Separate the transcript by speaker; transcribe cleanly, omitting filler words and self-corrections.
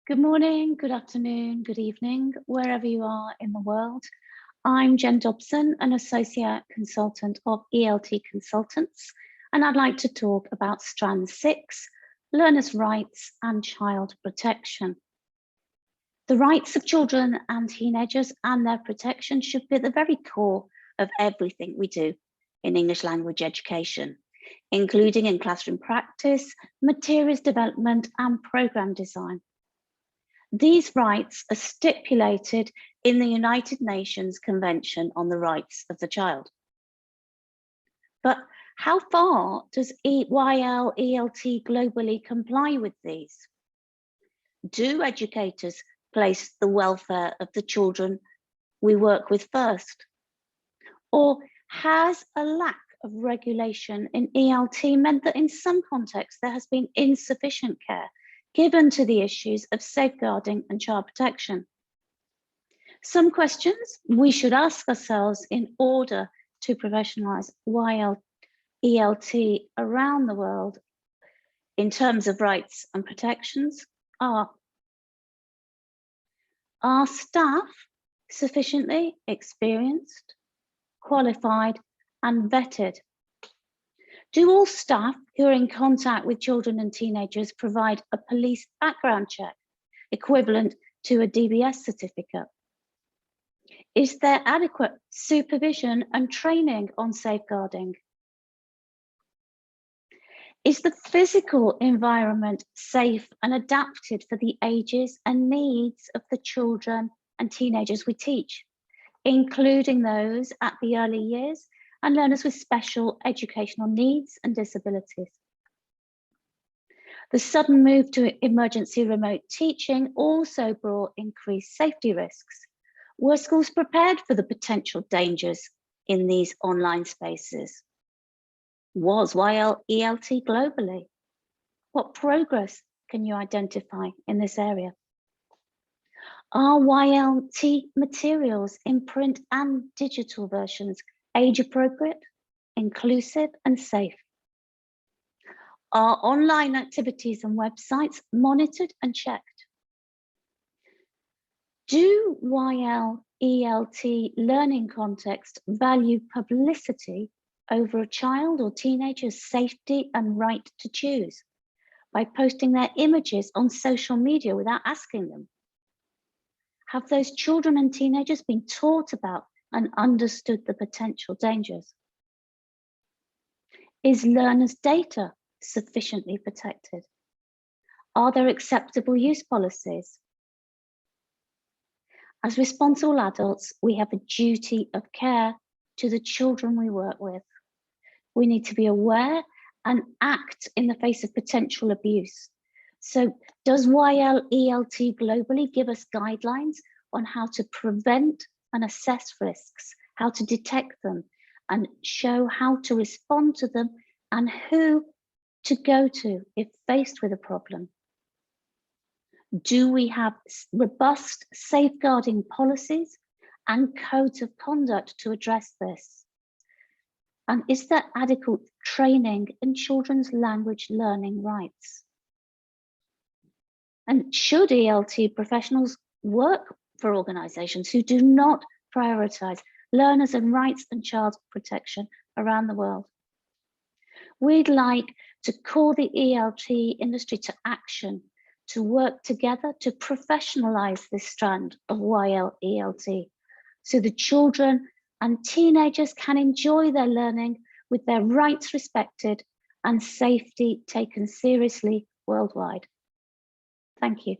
Speaker 1: Good morning, good afternoon, good evening, wherever you are in the world. I'm Jen Dobson, an Associate Consultant of ELT Consultants, and I'd like to talk about Strand 6, Learners' Rights and Child Protection. The rights of children and teenagers and their protection should be at the very core of everything we do in English language education, including in classroom practice, materials development, and programme design. These rights are stipulated in the United Nations Convention on the Rights of the Child. But how far does YL-ELT globally comply with these? Do educators place the welfare of the children we work with first? Or has a lack of regulation in ELT meant that in some contexts there has been insufficient care given to the issues of safeguarding and child protection? Some questions we should ask ourselves in order to professionalise YL-ELT around the world in terms of rights and protections are staff sufficiently experienced, qualified and vetted? Do all staff who are in contact with children and teenagers provide a police background check equivalent to a DBS certificate? Is there adequate supervision and training on safeguarding? Is the physical environment safe and adapted for the ages and needs of the children and teenagers we teach, including those at the early years and learners with special educational needs and disabilities? The sudden move to emergency remote teaching also brought increased safety risks. Were schools prepared for the potential dangers in these online spaces? Was YL-ELT globally? What progress can you identify in this area? Are YLT materials in print and digital versions age appropriate, inclusive and safe? Are online activities and websites monitored and checked? Do YL-ELT learning contexts value publicity over a child or teenager's safety and right to choose by posting their images on social media without asking them? Have those children and teenagers been taught about and understood the potential dangers? Is learners' data sufficiently protected? Are there acceptable use policies? As responsible adults, we have a duty of care to the children we work with. We need to be aware and act in the face of potential abuse. So does YL-ELT globally give us guidelines on how to prevent and assess risks, how to detect them, and show how to respond to them and who to go to if faced with a problem? Do we have robust safeguarding policies and codes of conduct to address this? And is there adequate training in children's language learning rights? And should ELT professionals work for organisations who do not prioritise learners and rights and child protection around the world? We'd like to call the ELT industry to action, to work together to professionalise this strand of YL-ELT so the children and teenagers can enjoy their learning with their rights respected and safety taken seriously worldwide. Thank you.